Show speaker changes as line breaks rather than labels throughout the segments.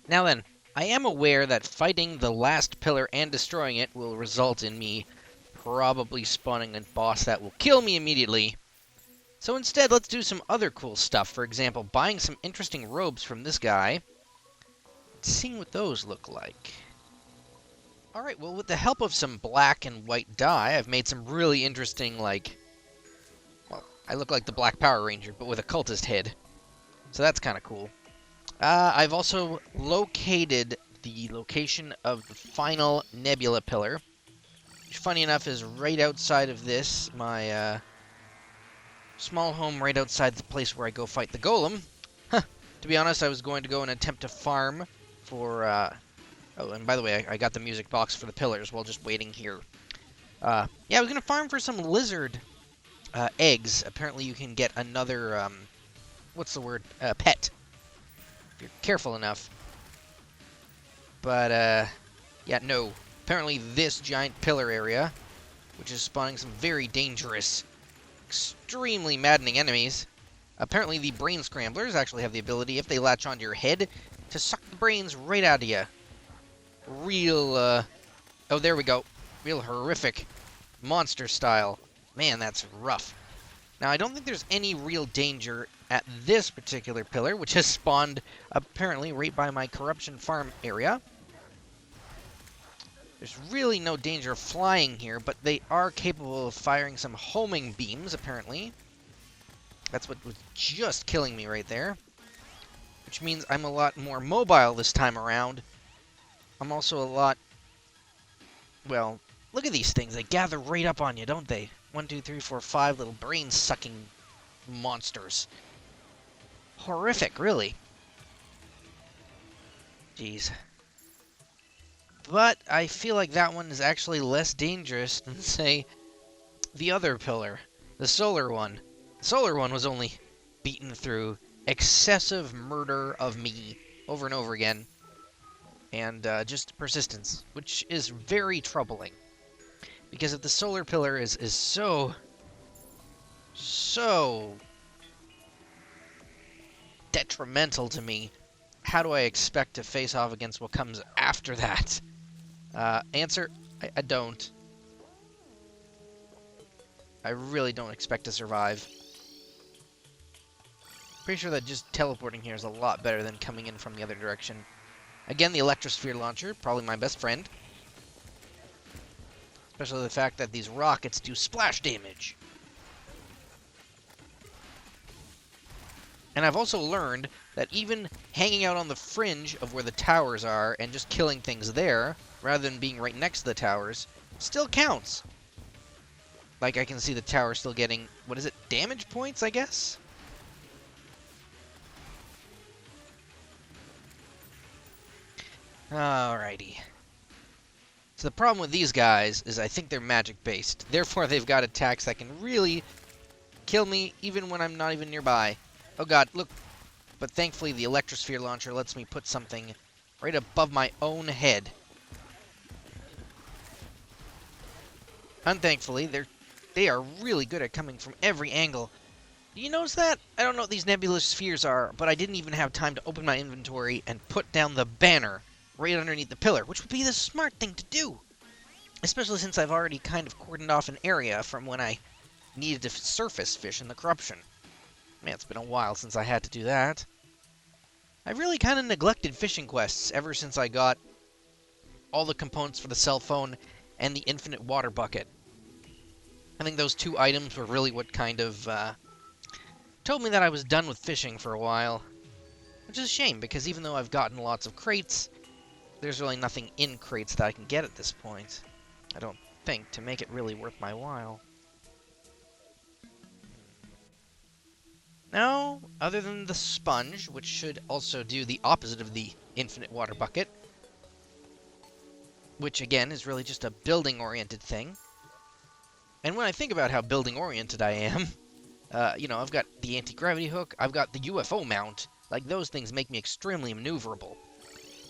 Now then, I am aware that fighting the last pillar and destroying it will result in me probably spawning a boss that will kill me immediately. So instead, let's do some other cool stuff. For example, buying some interesting robes from this guy. Seeing what those look like. Alright, well, with the help of some black and white dye, I've made some really interesting, like... Well, I look like the Black Power Ranger, but with a cultist head. So that's kind of cool. I've also located the location of the final nebula pillar, which, funny enough, is right outside of this, my small home right outside the place where I go fight the golem. Huh. To be honest, I was going to go and attempt to farm for, oh, and by the way, I got the music box for the pillars while just waiting here. Yeah, I was going to farm for some lizard eggs. Apparently you can get another, what's the word? Pet. If you're careful enough. But, yeah, no. Apparently this giant pillar area, which is spawning some very dangerous, extremely maddening enemies. Apparently the brain scramblers actually have the ability, if they latch onto your head, to suck the brains right out of you. Real, oh, there we go. Real horrific monster style. Man, that's rough. Now, I don't think there's any real danger at this particular pillar, which has spawned, apparently, right by my corruption farm area. There's really no danger of flying here, but they are capable of firing some homing beams, apparently. That's what was just killing me right there. Which means I'm a lot more mobile this time around. I'm also a lot... Well, look at these things. They gather right up on you, don't they? 1, 2, 3, 4, 5 little brain-sucking monsters. Horrific, really. Jeez. But I feel like that one is actually less dangerous than, say, the other pillar. The solar one. The solar one was only beaten through excessive murder of me over and over again. And just persistence, which is very troubling. Because if the solar pillar is so detrimental to me, how do I expect to face off against what comes after that? Answer, I don't. I really don't expect to survive. Pretty sure that just teleporting here is a lot better than coming in from the other direction. Again, the electrosphere launcher, probably my best friend. Especially the fact that these rockets do splash damage. And I've also learned that even hanging out on the fringe of where the towers are and just killing things there, rather than being right next to the towers, still counts. Like, I can see the tower still getting, what is it, damage points, I guess? Alrighty. So the problem with these guys is I think they're magic-based. Therefore, they've got attacks that can really kill me even when I'm not even nearby. Oh god, look. But thankfully, the electrosphere launcher lets me put something right above my own head. Unthankfully, they are really good at coming from every angle. Do you notice that? I don't know what these nebulous spheres are, but I didn't even have time to open my inventory and put down the banner right underneath the pillar, which would be the smart thing to do. Especially since I've already kind of cordoned off an area from when I needed to surface fish in the corruption. Man, it's been a while since I had to do that. I've really kind of neglected fishing quests ever since I got all the components for the cell phone and the infinite water bucket. I think those two items were really what kind of told me that I was done with fishing for a while. Which is a shame, because even though I've gotten lots of crates, there's really nothing in crates that I can get at this point. I don't think, to make it really worth my while. No, other than the sponge, which should also do the opposite of the infinite water bucket. Which, again, is really just a building-oriented thing. And when I think about how building-oriented I am, you know, I've got the anti-gravity hook, I've got the UFO mount. Like, those things make me extremely maneuverable.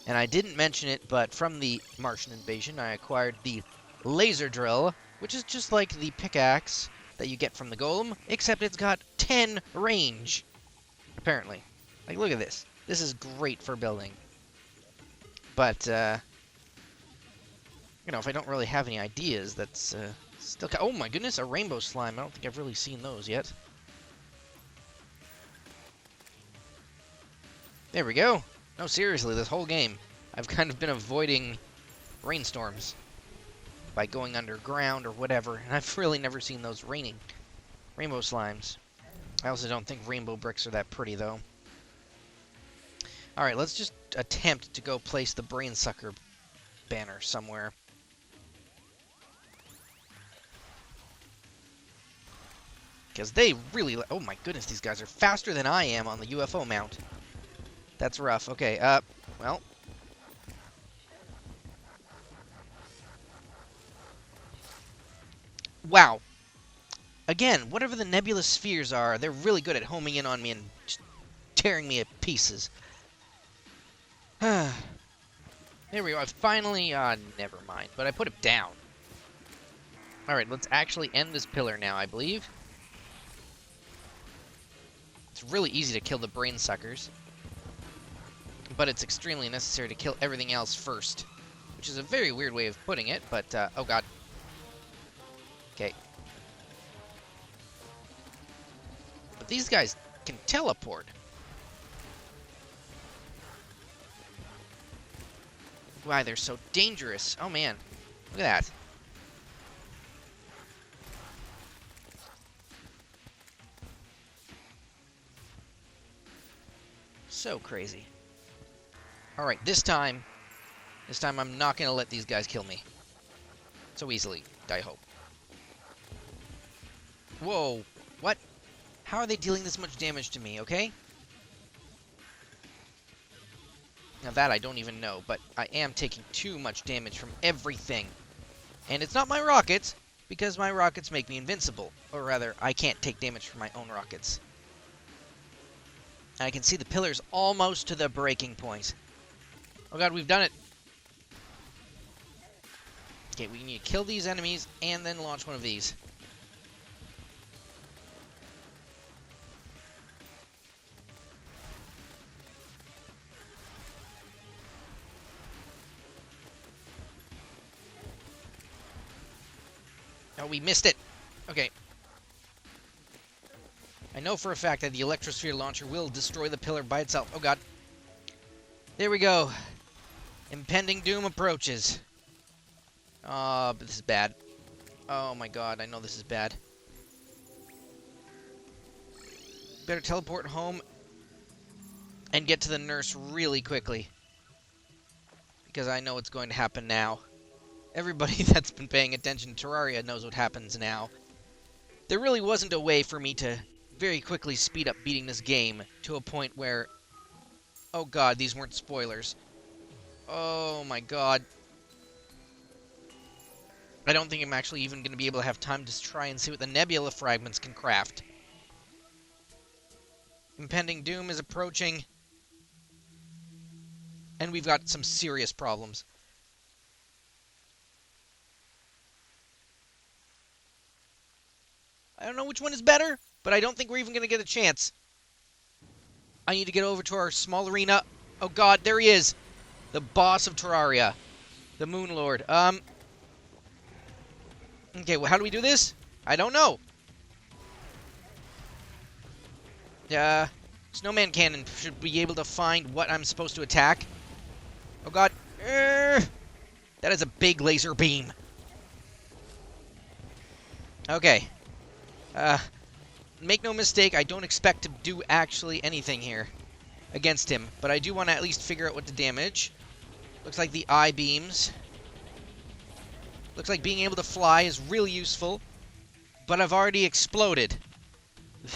And I didn't mention it, but from the Martian invasion, I acquired the laser drill, which is just like the pickaxe that you get from the golem, except it's got 10 range, apparently. Like, look at this. This is great for building. But, you know, if I don't really have any ideas, that's still... Oh my goodness, a rainbow slime. I don't think I've really seen those yet. There we go. No, seriously, this whole game, I've kind of been avoiding rainstorms by going underground or whatever, and I've really never seen those rainbow slimes. I also don't think rainbow bricks are that pretty, though. Alright, let's just attempt to go place the brain sucker banner somewhere. Because they really... Oh my goodness, these guys are faster than I am on the UFO mount. That's rough. Okay, well... Wow. Again, whatever the nebulous spheres are, they're really good at homing in on me and just tearing me to pieces. There we go. I finally... never mind. But I put it down. Alright, let's actually end this pillar now, I believe. It's really easy to kill the brain suckers. But it's extremely necessary to kill everything else first. Which is a very weird way of putting it, but, oh god. Okay. But these guys can teleport. Why, they're so dangerous. Oh, man. Look at that. So crazy. Alright, this time I'm not going to let these guys kill me. So easily, I hope. Whoa. What? How are they dealing this much damage to me, okay? Now that I don't even know, but I am taking too much damage from everything. And it's not my rockets, because my rockets make me invincible. Or rather, I can't take damage from my own rockets. I can see the pillars almost to the breaking point. Oh god, we've done it. Okay, we need to kill these enemies and then launch one of these. Oh, we missed it. Okay. I know for a fact that the electrosphere launcher will destroy the pillar by itself. Oh god. There we go. Impending doom approaches. Oh, but this is bad. Oh my god, I know this is bad. Better teleport home and get to the nurse really quickly. Because I know what's going to happen now. Everybody that's been paying attention to Terraria knows what happens now. There really wasn't a way for me to very quickly speed up beating this game to a point where... Oh god, these weren't spoilers. Oh my god. I don't think I'm actually even going to be able to have time to try and see what the nebula fragments can craft. Impending doom is approaching. And we've got some serious problems. I don't know which one is better, but I don't think we're even going to get a chance. I need to get over to our small arena. Oh god, there he is. The boss of Terraria. The Moon Lord. Okay, well, how do we do this? I don't know. Snowman Cannon should be able to find what I'm supposed to attack. Oh god. That is a big laser beam. Okay. Make no mistake, I don't expect to do actually anything here against him, but I do want to at least figure out what to damage. Looks like the eye beams. Looks like being able to fly is really useful, but I've already exploded.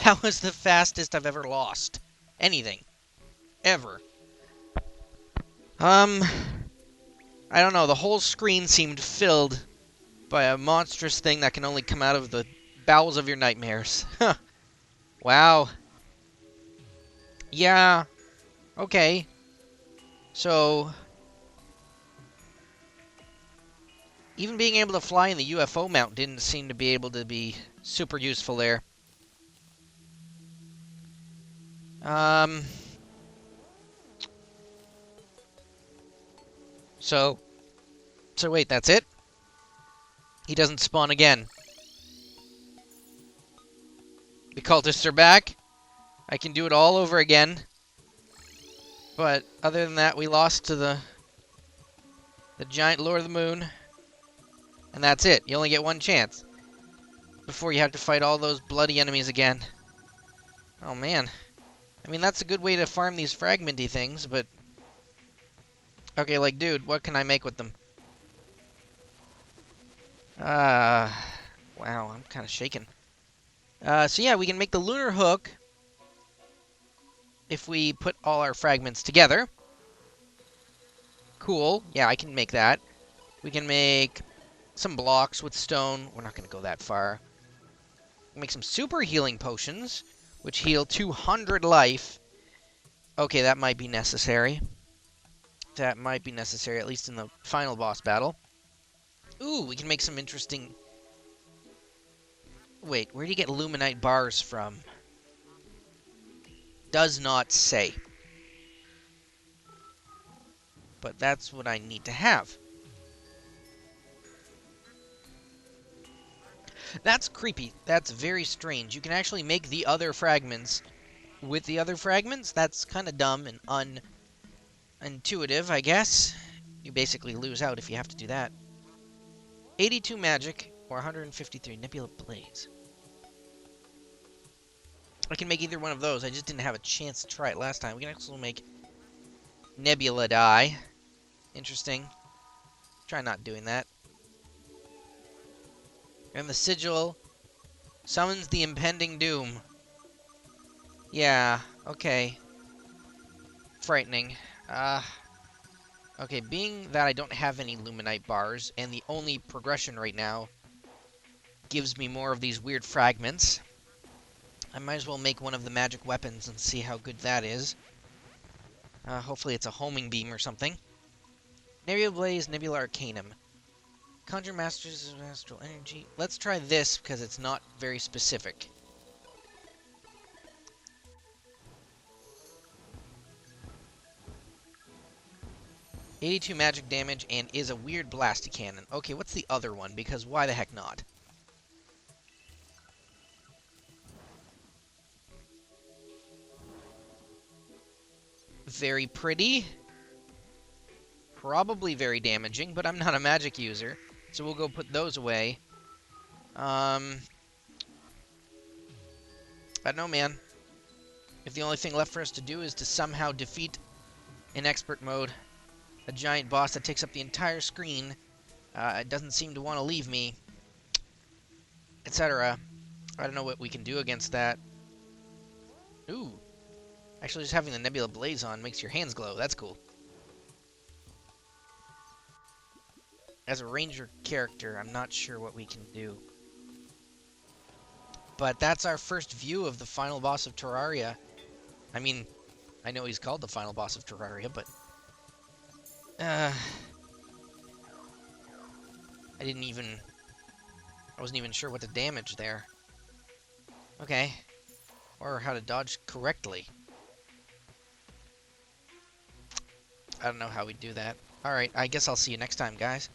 That was the fastest I've ever lost anything. Ever. I don't know, the whole screen seemed filled by a monstrous thing that can only come out of the bowels of your nightmares. Huh. Wow. Yeah. Okay. So... even being able to fly in the UFO mount didn't seem to be able to be super useful there. So wait, that's it? He doesn't spawn again. The cultists are back. I can do it all over again. But other than that, we lost to the giant Lord of the Moon. And that's it. You only get one chance before you have to fight all those bloody enemies again. Oh, man. I mean, that's a good way to farm these fragmenty things, but... Okay, like, dude, what can I make with them? Wow, I'm kind of shaken. So yeah, we can make the lunar hook if we put all our fragments together. Cool. Yeah, I can make that. We can make some blocks with stone. We're not going to go that far. Make some super healing potions, which heal 200 life. Okay, that might be necessary. That might be necessary, at least in the final boss battle. Ooh, we can make some interesting... Wait, where do you get luminite bars from? Does not say. But that's what I need to have. That's creepy. That's very strange. You can actually make the other fragments with the other fragments. That's kind of dumb and unintuitive, I guess. You basically lose out if you have to do that. 82 magic or 153 nebula blaze. I can make either one of those. I just didn't have a chance to try it last time. We can also make nebula dye. Interesting. Try not doing that. And the sigil summons the impending doom. Yeah, okay. Frightening. Okay, being that I don't have any luminite bars, and the only progression right now gives me more of these weird fragments, I might as well make one of the magic weapons and see how good that is. Hopefully it's a homing beam or something. Neiro Blaze, Nebula Arcanum. Conjure Masters of Astral Energy. Let's try this because it's not very specific. $82 magic damage and is a weird blasty cannon. Okay, what's the other one? Because why the heck not? Very pretty. Probably very damaging, but I'm not a magic user. So we'll go put those away. I don't know, man. If the only thing left for us to do is to somehow defeat, in expert mode, a giant boss that takes up the entire screen, it doesn't seem to want to leave me, etc. I don't know what we can do against that. Ooh. Actually, just having the Nebula Blaze on makes your hands glow. That's cool. As a ranger character, I'm not sure what we can do. But that's our first view of the final boss of Terraria. I mean, I know he's called the final boss of Terraria, but... I wasn't even sure what to damage there. Okay. Or how to dodge correctly. I don't know how we do that. Alright, I guess I'll see you next time, guys.